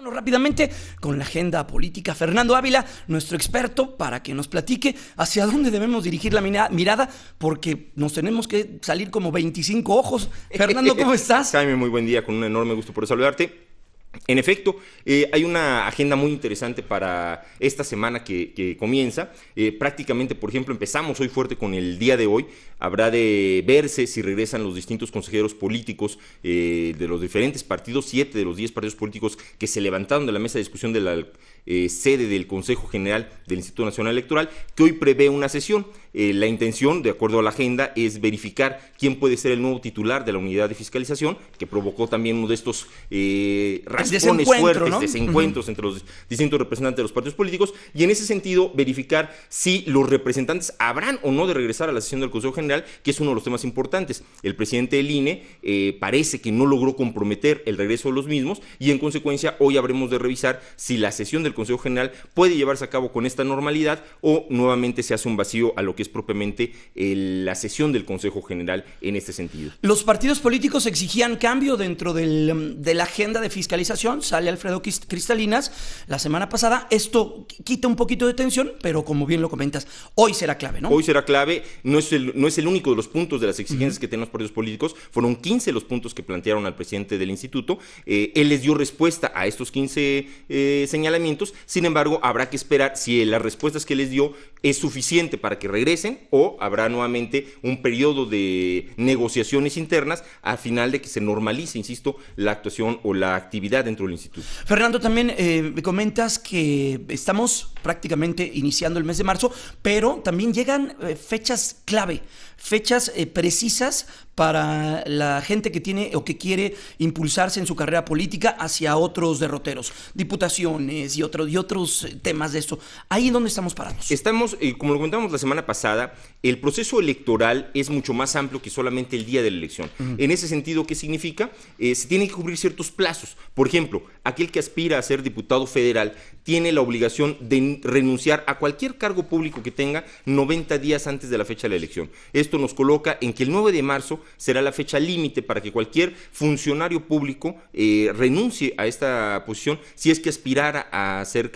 Vámonos rápidamente con la agenda política. Fernando Ávila, nuestro experto, para que nos platique hacia dónde debemos dirigir la mirada, porque nos tenemos que salir como 25 ojos. Fernando, ¿cómo estás? Jaime, muy buen día, con un enorme gusto por saludarte. En efecto, hay una agenda muy interesante para esta semana que comienza. Prácticamente, por ejemplo, empezamos hoy fuerte con el día de hoy. Habrá de verse si regresan los distintos consejeros políticos de los diferentes partidos, 7 de los 10 partidos políticos que se levantaron de la mesa de discusión de la sede del Consejo General del Instituto Nacional Electoral, que hoy prevé una sesión. La intención, de acuerdo a la agenda, es verificar quién puede ser el nuevo titular de la unidad de fiscalización, que provocó también uno de estos raspones fuertes, ¿no? Desencuentros entre los distintos representantes de los partidos políticos, y en ese sentido verificar si los representantes habrán o no de regresar a la sesión del Consejo General, que es uno de los temas importantes. El presidente del INE parece que no logró comprometer el regreso de los mismos, y en consecuencia hoy habremos de revisar si la sesión del Consejo General puede llevarse a cabo con esta normalidad o nuevamente se hace un vacío a lo que es propiamente la sesión del Consejo General en este sentido. Los partidos políticos exigían cambio dentro de la agenda de fiscalización. Sale Alfredo Cristalinas la semana pasada. Esto quita un poquito de tensión, pero como bien lo comentas, hoy será clave, ¿no? Hoy será clave. No es el único de los puntos de las exigencias que tienen los partidos políticos. Fueron 15 los puntos que plantearon al presidente del instituto. Él les dio respuesta a estos 15 señalamientos. Sin embargo, habrá que esperar si las respuestas que les dio es suficiente para que regresen o habrá nuevamente un periodo de negociaciones internas al final de que se normalice, insisto, la actuación o la actividad dentro del instituto. Fernando, también me comentas que estamos prácticamente iniciando el mes de marzo, pero también llegan fechas clave, fechas precisas para la gente que tiene o que quiere impulsarse en su carrera política hacia otros derroteros, diputaciones y otros temas de esto. ¿Ahí dónde estamos parados? Estamos, como lo comentamos la semana pasada, el proceso electoral es mucho más amplio que solamente el día de la elección. En ese sentido, ¿qué significa? Se tienen que cubrir ciertos plazos. Por ejemplo, aquel que aspira a ser diputado federal tiene la obligación de renunciar a cualquier cargo público que tenga 90 días antes de la fecha de la elección. Esto nos coloca en que el 9 de marzo será la fecha límite para que cualquier funcionario público renuncie a esta posición si es que aspirara a ser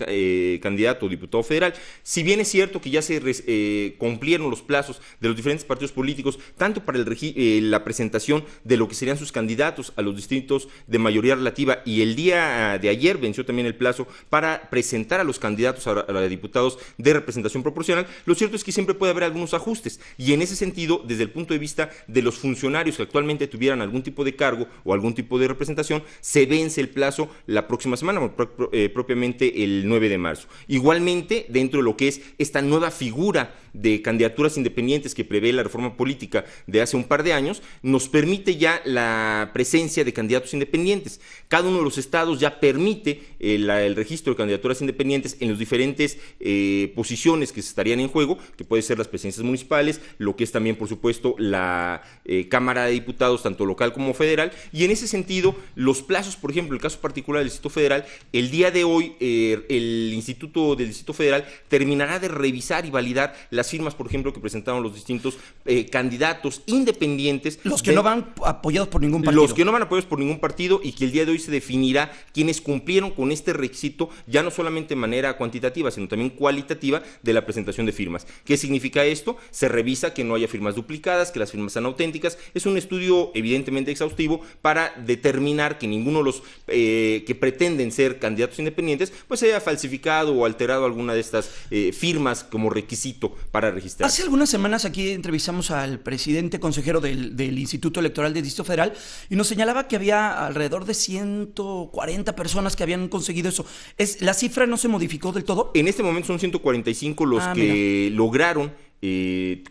candidato o diputado federal. Si bien es cierto que ya se cumplieron los plazos de los diferentes partidos políticos, tanto para la presentación de lo que serían sus candidatos a los distritos de mayoría relativa, y el día de ayer venció también el plazo para presentar a los candidatos a diputados de representación proporcional, lo cierto es que siempre puede haber algunos ajustes, y en ese sentido, desde el punto de vista de los funcionarios que actualmente tuvieran algún tipo de cargo o algún tipo de representación, se vence el plazo la próxima semana, propiamente el 9 de marzo. Igualmente, dentro de lo que es esta nueva figura de candidaturas independientes que prevé la reforma política de hace un par de años, nos permite ya la presencia de candidatos independientes. Cada uno de los estados ya permite el registro de candidaturas independientes en las diferentes posiciones que se estarían en juego, que puede ser las presidencias municipales, lo que es también, por supuesto, la Cámara de Diputados, tanto local como federal, y en ese sentido, los plazos, por ejemplo, el caso particular del Distrito Federal, el día de hoy, el Instituto del Distrito Federal terminará de revisar y validar las firmas, por ejemplo, que presentaron los distintos candidatos independientes. Los que no van apoyados por ningún partido. Los que no van apoyados por ningún partido, y que el día de hoy se definirá quienes cumplieron con este requisito, ya no solamente de manera cuantitativa, sino también cualitativa, de la presentación de firmas. ¿Qué significa esto? Se revisa que no haya firmas duplicadas, que las firmas sean auténticas. Es un estudio evidentemente exhaustivo para determinar que ninguno de los que pretenden ser candidatos independientes pues se haya falsificado o alterado alguna de estas firmas como requisito para registrar. Hace algunas semanas aquí entrevistamos al presidente consejero del Instituto Electoral del Distrito Federal y nos señalaba que había alrededor de 140 personas que habían conseguido eso. ¿La cifra no se modificó del todo? En este momento son 145 los que lograron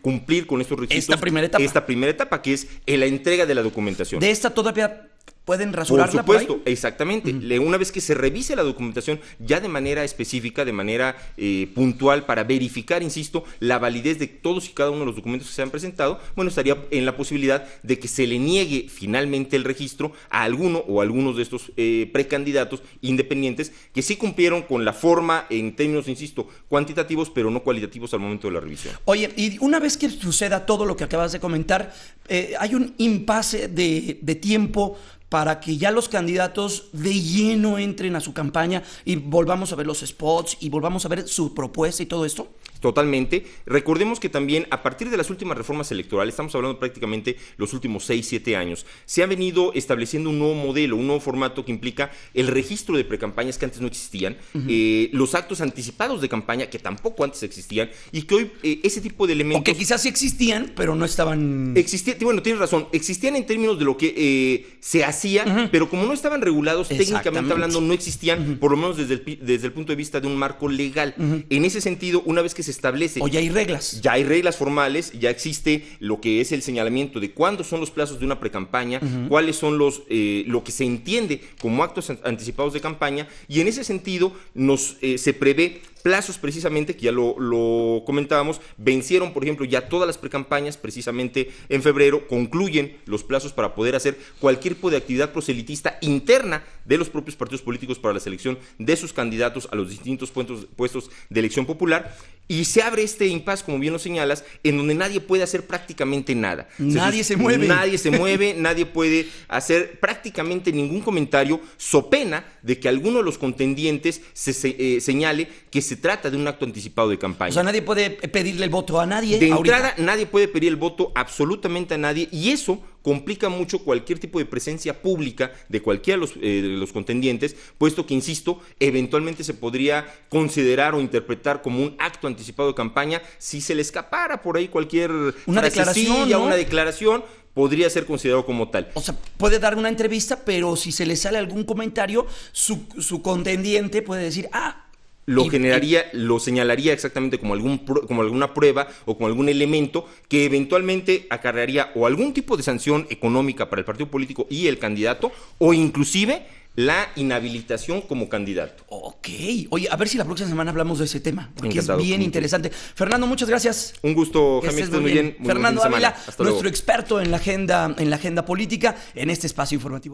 cumplir con estos requisitos. Esta primera etapa, que es la entrega de la documentación. De esta todavía ¿pueden rasurarla por supuesto, exactamente. Una vez que se revise la documentación ya de manera específica, de manera puntual, para verificar, insisto, la validez de todos y cada uno de los documentos que se han presentado, bueno, estaría en la posibilidad de que se le niegue finalmente el registro a alguno o algunos de estos precandidatos independientes que sí cumplieron con la forma en términos, insisto, cuantitativos, pero no cualitativos al momento de la revisión. Oye, y una vez que suceda todo lo que acabas de comentar, hay un impasse de tiempo para que ya los candidatos de lleno entren a su campaña y volvamos a ver los spots y volvamos a ver su propuesta y todo esto? Totalmente. Recordemos que también a partir de las últimas reformas electorales, estamos hablando prácticamente los últimos 6, 7 años, se ha venido estableciendo un nuevo modelo, un nuevo formato que implica el registro de precampañas que antes no existían, los actos anticipados de campaña que tampoco antes existían y que hoy ese tipo de elementos... O que quizás sí existían, pero no estaban... Bueno, tienes razón, existían en términos de lo que se hacía, pero como no estaban regulados, técnicamente hablando, no existían, por lo menos desde el punto de vista de un marco legal. En ese sentido, una vez que se establece... O ya hay reglas. Ya hay reglas formales, ya existe lo que es el señalamiento de cuándo son los plazos de una precampaña, cuáles son lo que se entiende como actos anticipados de campaña, y en ese sentido se prevé plazos precisamente, que ya lo comentábamos, vencieron, por ejemplo, ya todas las precampañas precisamente en febrero, concluyen los plazos para poder hacer cualquier tipo de actividad proselitista interna de los propios partidos políticos para la selección de sus candidatos a los distintos puestos de elección popular, y se abre este impasse, como bien lo señalas, en donde nadie puede hacer prácticamente nada. Nadie se mueve. Nadie se mueve, nadie puede hacer prácticamente ningún comentario, so pena de que alguno de los contendientes señale que se trata de un acto anticipado de campaña. O sea, nadie puede pedirle el voto a nadie. De entrada, nadie puede pedir el voto absolutamente a nadie, y eso complica mucho cualquier tipo de presencia pública de cualquiera de los contendientes, puesto que, insisto, eventualmente se podría considerar o interpretar como un acto anticipado de campaña si se le escapara por ahí cualquier una declaración, ¿no? Una declaración, podría ser considerado como tal. O sea, puede dar una entrevista, pero si se le sale algún comentario, su contendiente puede decir, lo señalaría exactamente como alguna prueba o como algún elemento que eventualmente acarrearía o algún tipo de sanción económica para el partido político y el candidato, o inclusive la inhabilitación como candidato. Ok. Oye, a ver si la próxima semana hablamos de ese tema, porque Encantado, es bien interesante. Fernando, muchas gracias. Un gusto, Jaime, que estés muy bien. Fernando Ávila, Hasta nuestro luego. experto en la agenda política, en este espacio informativo.